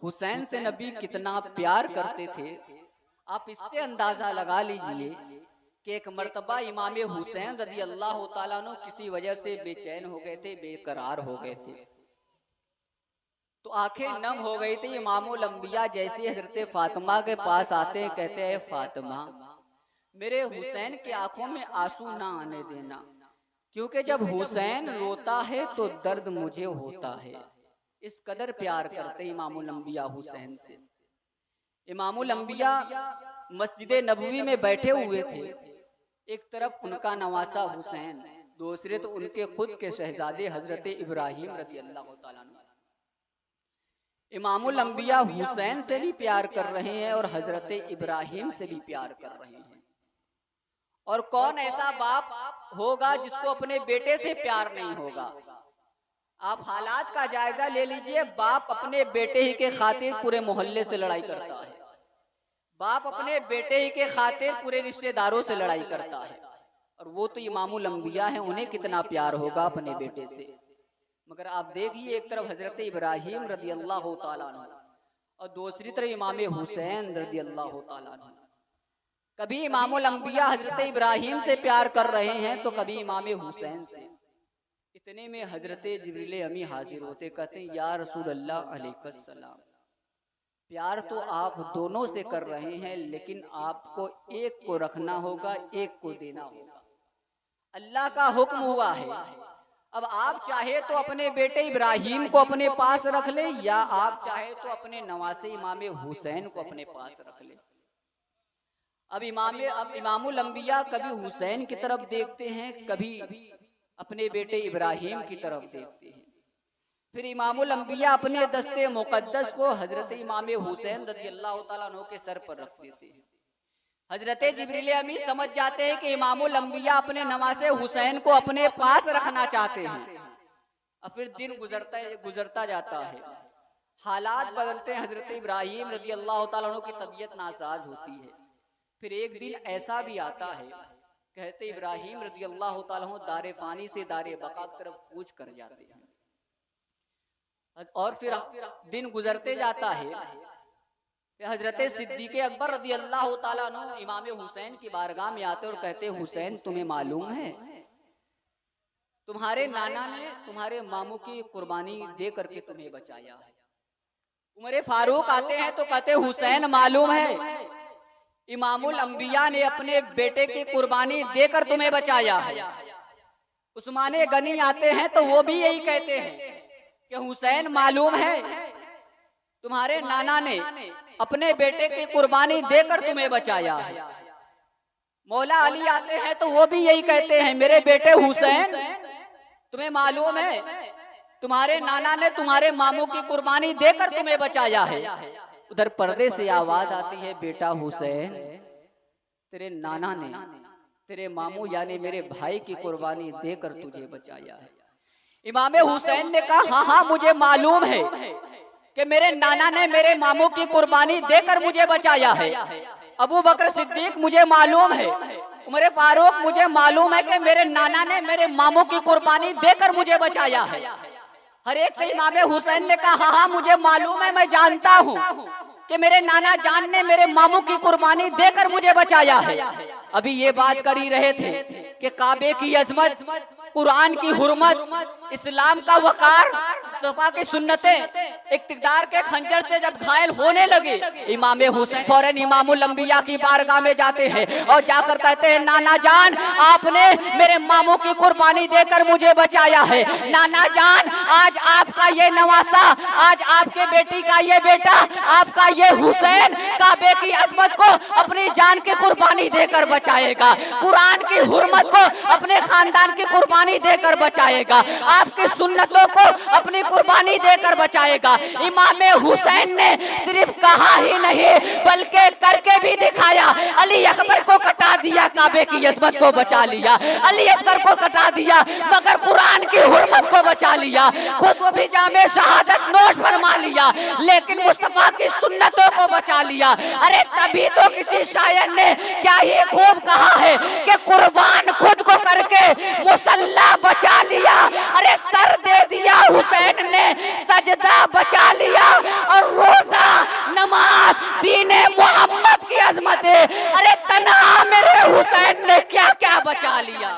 हुसैन से नबी कितना प्यार करते थे, आप इससे अंदाजा लगा लीजिए कि एक मर्तबा इमाम हुसैन रज़ी अल्लाह ताला अन्हु किसी वजह से बेचैन हो गए थे, बेकरार हो गए थे, तो आंखें नम हो गई थी। इमामुल अंबिया जैसे हजरत फातिमा के पास आते हैं, कहते हैं फातिमा मेरे हुसैन की आंखों में आंसू ना आने देना, क्योंकि जब हुसैन रोता है तो दर्द मुझे होता है। इस कदर प्यार करते इमामुल अंबिया हुसैन से। इमामुल अंबिया मस्जिद नबवी में बैठे हुए थे, एक तरफ उनका नवासा हुसैन, दूसरे तो उनके खुद के शहजादे हजरत इब्राहिम रज़ी अल्लाह तआला अन्हु। इमामुल अंबिया हुसैन से भी प्यार कर रहे हैं और हजरत इब्राहिम से भी प्यार कर रहे हैं। और कौन ऐसा बाप होगा जिसको अपने बेटे से प्यार नहीं होगा? आप हालात का जायजा ले लीजिए, बाप अपने बेटे ही के खातिर पूरे मोहल्ले से लड़ाई करता है, बाप अपने बेटे ही के खातिर पूरे रिश्तेदारों से लड़ाई करता है, और वो तो इमामुल अंबिया हैं, उन्हें कितना प्यार होगा अपने बेटे से। मगर आप देखिए, एक तरफ हजरत इब्राहिम रज़ी अल्लाह तआला अन्हु और दूसरी तरफ इमाम हुसैन रज़ी अल्लाह तआला अन्हु। कभी इमामुल अंबिया हजरत इब्राहिम से प्यार कर रहे हैं तो कभी इमाम हुसैन से। इतने में हजरत जिब्रील अमी हाजिर होते, कहते हैं या रसूल अल्लाह अलैहिस्सलाम, प्यार तो आप दोनों से कर रहे हैं, लेकिन आपको एक को रखना होगा, एक को देना होगा। अल्लाह का हुक्म हुआ है, अब आप चाहे तो अपने बेटे इब्राहिम को अपने पास रख ले, या आप चाहे तो अपने नवासे इमाम हुसैन को अपने पास रख ले। अब इमामुल अंबिया कभी हुसैन की तरफ देखते हैं, कभी अपने बेटे इब्राहिम की तरफ देखते हैं। फिर इमामुल अंबिया अपने दस्ते मुकद्दस को हजरत इमाम हुसैन रज़ी अल्लाह तआला अन्हु के सर पर रख देते हैं। हजरत जिब्रील अमी समझ जाते हैं कि इमामुल अंबिया अपने नवासे हुसैन को अपने पास रखना चाहते हैं। और फिर दिन गुजरता जाता है, हालात बदलते हैं, हजरत इब्राहिम रज़ी अल्लाह तआला अन्हु की तबीयत नासाज होती है। फिर एक दिन ऐसा भी आता है, कहते इब्राहिम रज़ी अल्लाह तआला अन्हु दारे फानी से दारे बका की तरफ कूच कर जाते हैं। और फिर दिन गुजरते जाता है, हजरत सिद्दीक़ अकबर रज़ी अल्लाह तआला अन्हु इमाम हुसैन की बारगाह में आते और कहते हुसैन तुम्हें मालूम है तुम्हारे नाना ने तुम्हारे मामू की कुर्बानी दे करके तुम्हें बचाया है। उमर फारूक आते हैं तो कहते हुसैन मालूम है इमामुल अंबिया ने अपने बेटे की कुर्बानी देकर तुम्हें बचाया है। उस्मान गनी आते हैं तो वो भी यही कहते हैं कि हुसैन मालूम है तुम्हारे नाना ने अपने बेटे की कुर्बानी देकर तुम्हें बचाया है। मौला अली आते हैं तो वो भी यही कहते हैं मेरे बेटे हुसैन तुम्हें मालूम है तुम्हारे नाना ने तुम्हारे मामू की कुर्बानी देकर तुम्हें बचाया है। उधर पर्दे से आवाज आती है बेटा हुसैन तेरे नाना ने तेरे मामू यानी मेरे भाई की कुर्बानी देकर तुझे बचाया है। इमाम हुसैन ने कहा हाँ हाँ मुझे मालूम है कि मेरे नाना ने मेरे मामू की कुर्बानी देकर मुझे बचाया है। अबू बकर सिद्दीक मुझे मालूम है, उमर फारूक मुझे मालूम है कि मेरे नाना ने मेरे मामू की कुर्बानी देकर मुझे बचाया है। हर एक से इमाम हुसैन ने कहा हाँ हाँ मुझे मालूम है, मैं जानता हूँ कि मेरे नाना जान ने मेरे मामू की कुर्बानी देकर मुझे बचाया है। अभी ये बात कर ही रहे थे कि काबे की अजमत, कुरान की हुर्मत, इस्लाम का वकार, मुस्तफा की सुन्नतें इक्तिदार के खंजर से जब घायल होने लगे, इमाम हुसैन फौरन इमामुल अंबिया की बारगाह में जाते हैं और जाकर कहते हैं नाना जान आपने मेरे मामू की कुर्बानी देकर मुझे बचाया है। नाना जान आज आपका ये नवासा, आज आपके बेटी का ये बेटा, आपका ये हुसैन काबे की अजमत को अपनी जान की कुर्बानी देकर बचाएगा, कुरान की हुर्मत को अपने खानदान की कुर्बानी देकर बचाएगा, आपकी सुन्नतों को अपनी कुर्बानी देकर बचाएगा। इमाम हुसैन ने सिर्फ कहा ही नहीं बल्कि करके भी दिखाया। अली अकबर को कटा दिया, काबे की अजमत को बचा लिया, अली असगर को कटा दिया मगर कुरान की हुर्मत को बचा लिया, खुद को भी जामे शहादत नोश फरमा लिया लेकिन मुस्तफा की सुन्नतों को बचा लिया। अरे तभी तो किसी शायर ने क्या ही खूब कहा है कि कुर्बान खुद को करके मुसल्ला बचा लिया। अरे सर दे दिया हुसैन ने, सजदा बचा लिया और रोजा दीने मोहम्मद की अजमत है। अरे तन्हा मेरे हुसैन ने क्या क्या बचा लिया।